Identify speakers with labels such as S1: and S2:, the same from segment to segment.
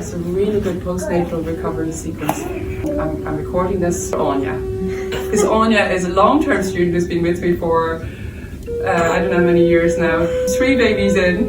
S1: It's a really good postnatal recovery sequence. I'm recording this for Anya. Because Anya is a long-term student who's been with me for I don't know how many years now. 3 babies in,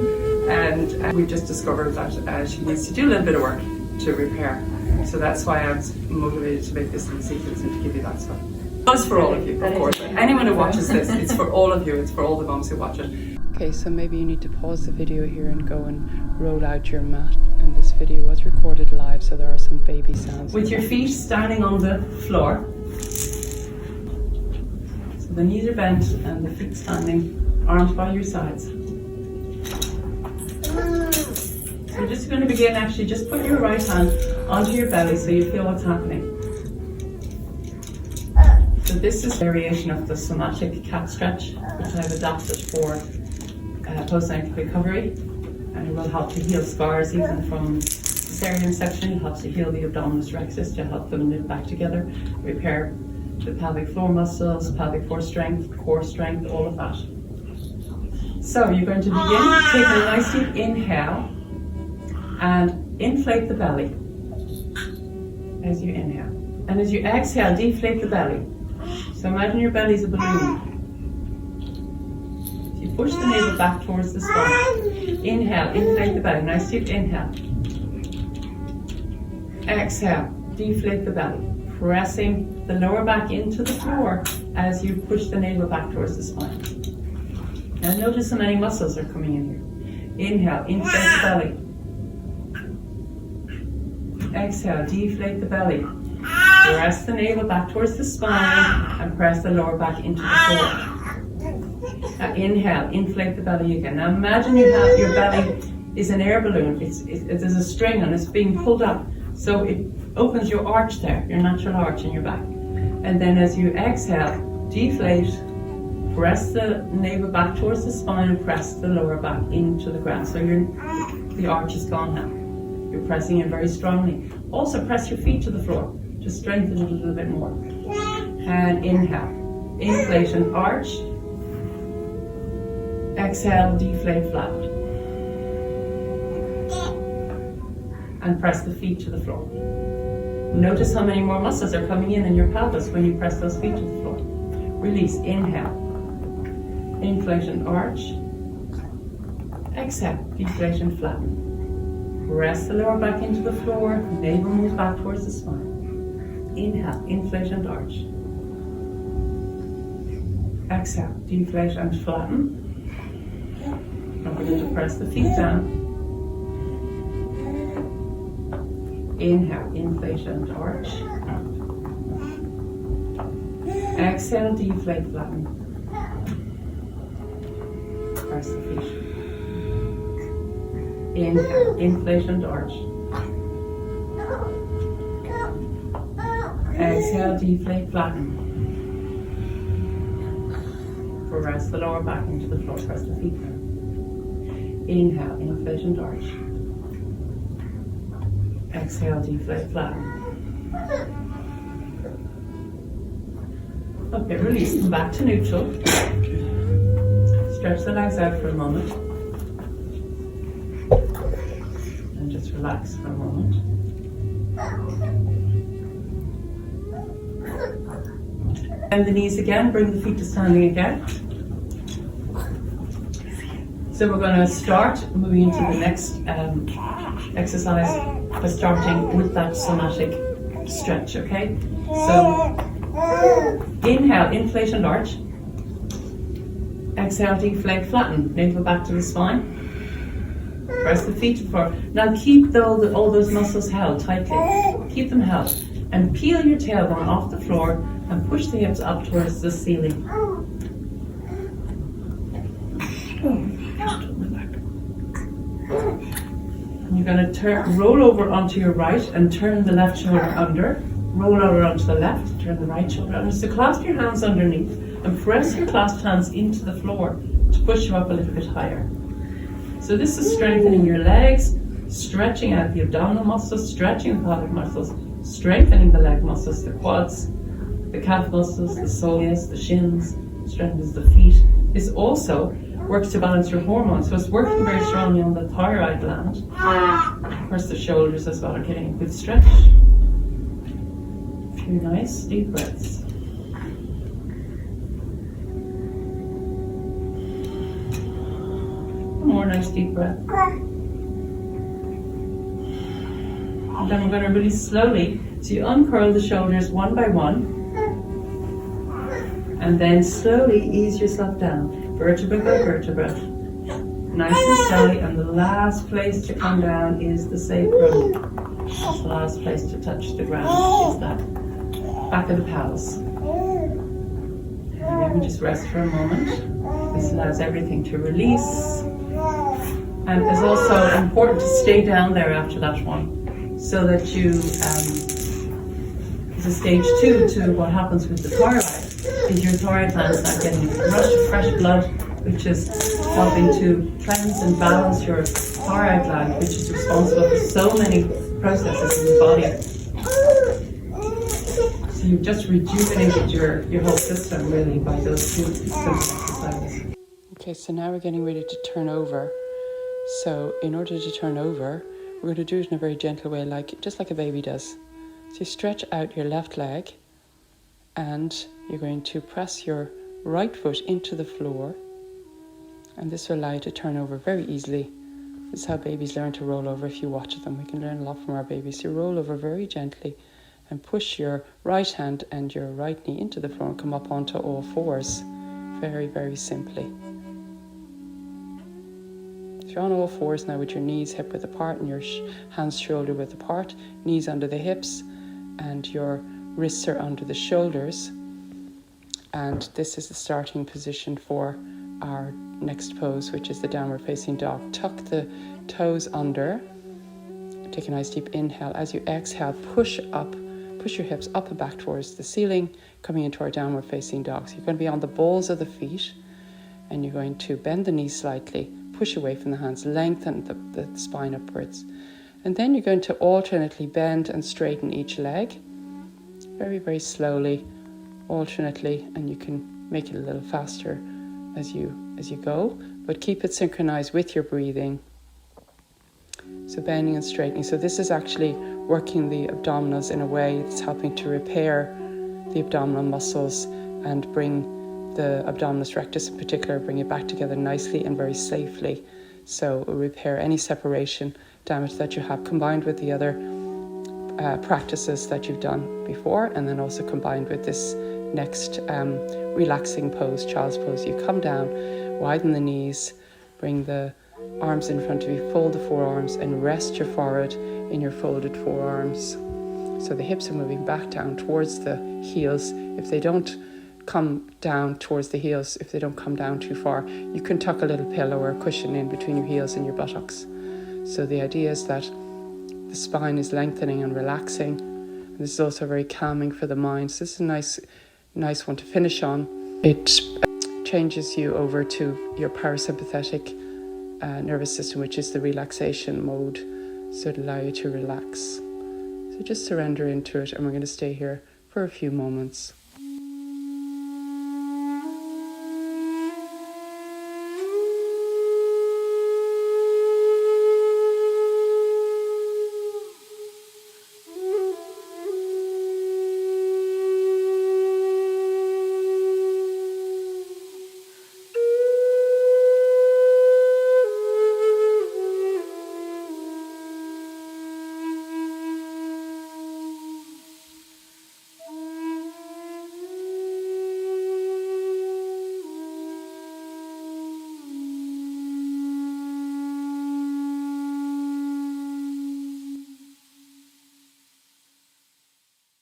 S1: and we just discovered that she needs to do a little bit of work to repair. So that's why I was motivated to make this little sequence and to give you that stuff. It's for all of you, of course. Anyone who watches this, it's for all of you. It's for all the mums who watch it. Okay, so maybe you need to pause the video here and go and roll out your mat. And this video was recorded live, so there are some baby sounds. With your feet standing on the floor. So the knees are bent and the feet standing, arms by your sides. So we're just going to begin actually, just put your right hand onto your belly so you feel what's happening. So this is a variation of the somatic cat stretch, which I've adapted for postnatal recovery, and it will help to heal scars even from cesarean section. It helps to heal the abdominal rectus to help them knit back together, repair the pelvic floor muscles, pelvic floor strength, core strength, all of that. So you're going to begin, take a nice deep inhale and inflate the belly as you inhale. And as you exhale, deflate the belly. So imagine your belly is a balloon. So you push the navel back towards the spine. Inhale, inflate the belly. Nice deep inhale. Exhale, deflate the belly. Pressing the lower back into the floor as you push the navel back towards the spine. Now notice how many muscles are coming in here. Inhale, inflate the belly. Exhale, deflate the belly. Press the navel back towards the spine and press the lower back into the floor. Now inhale, inflate the belly again. Now imagine you have your belly is an air balloon. There's a string and it's being pulled up. So it opens your arch there, your natural arch in your back. And then as you exhale, deflate, press the navel back towards the spine and press the lower back into the ground. So the arch is gone now. You're pressing in very strongly. Also press your feet to the floor to strengthen it a little bit more. And inhale, inflation, arch. Exhale, deflate, flat. And press the feet to the floor. Notice how many more muscles are coming in your pelvis when you press those feet to the floor. Release, inhale, inflation, arch. Exhale, deflation, flatten. Press the lower back into the floor, navel moves back towards the spine. Inhale, inflate and arch. Exhale, deflate and flatten. And we're going to press the feet down. Inhale, inflate and arch. Exhale, deflate, flatten. Press the feet. Inhale, inflate and arch. Exhale, deflate, flatten. Press the lower back into the floor, press the feet down. Inhale, inflate and arch. Exhale, deflate, flatten. Okay, release, come back to neutral. Stretch the legs out for a moment. And just relax for a moment. Bend the knees again, bring the feet to standing again. So we're going to start moving into the next exercise by starting with that somatic stretch, okay? So inhale, inflate and arch. Exhale, deflate, flatten. Navel back to the spine. Press the feet to the floor. Now keep all those muscles held tightly. Keep them held. And peel your tailbone off the floor and push the hips up towards the ceiling. And you're going to roll over onto your right and turn the left shoulder under. Roll over onto the left, turn the right shoulder under. So clasp your hands underneath and press your clasped hands into the floor to push you up a little bit higher. So this is strengthening your legs, stretching out the abdominal muscles, stretching the pelvic muscles, strengthening the leg muscles, the quads, the calf muscles, the soleus, the shins, strengthens the feet. This also works to balance your hormones. So it's working very strongly on the thyroid gland. Of course, the shoulders as well are getting a good stretch. A few nice deep breaths. One more nice deep breath. And then we're going to release slowly. So you uncurl the shoulders one by one. And then slowly ease yourself down, vertebra by vertebra. Nice and slowly, and the last place to come down is the sacrum. That's the last place to touch the ground, is that back of the pelvis. And then we just rest for a moment. This allows everything to release. And it's also important to stay down there after that one, so that you, it's a stage 2 to what happens with the thyroid. Is your thyroid gland not getting a rush of fresh blood, which is helping to cleanse and balance your thyroid gland, which is responsible for so many processes in the body. So you've just rejuvenated your whole system really by those two simple exercises. Okay, so now we're getting ready to turn over. So in order to turn over, we're going to do it in a very gentle way, just like a baby does. So you stretch out your left leg, and you're going to press your right foot into the floor, and this will allow you to turn over very easily. This is how babies learn to roll over. If you watch them, we can learn a lot from our babies. So you roll over very gently and push your right hand and your right knee into the floor and come up onto all fours. Very, very simply. So you're on all fours now with your knees hip width apart and your hands shoulder width apart, knees under the hips, and your wrists are under the shoulders. And this is the starting position for our next pose, which is the downward facing dog. Tuck the toes under. Take a nice deep inhale. As you exhale, push your hips up and back towards the ceiling, coming into our downward facing dog. So you're going to be on the balls of the feet, and you're going to bend the knees slightly, push away from the hands, lengthen the spine upwards. And then you're going to alternately bend and straighten each leg, very, very slowly, alternately, and you can make it a little faster as you go, but keep it synchronized with your breathing. So bending and straightening. So this is actually working the abdominals in a way that's helping to repair the abdominal muscles and bring the abdominis rectus in particular, bring it back together nicely and very safely. So repair any separation damage that you have, combined with the other practices that you've done before, and then also combined with this next relaxing pose, child's pose. You come down, widen the knees, bring the arms in front of you, fold the forearms, and rest your forehead in your folded forearms. So the hips are moving back down towards the heels. If they don't come down towards the heels, if they don't come down too far, you can tuck a little pillow or a cushion in between your heels and your buttocks. So the idea is that the spine is lengthening and relaxing. And this is also very calming for the mind. So this is a nice one to finish on. It changes you over to your parasympathetic nervous system, which is the relaxation mode. So it'll allow you to relax. So just surrender into it, and we're going to stay here for a few moments.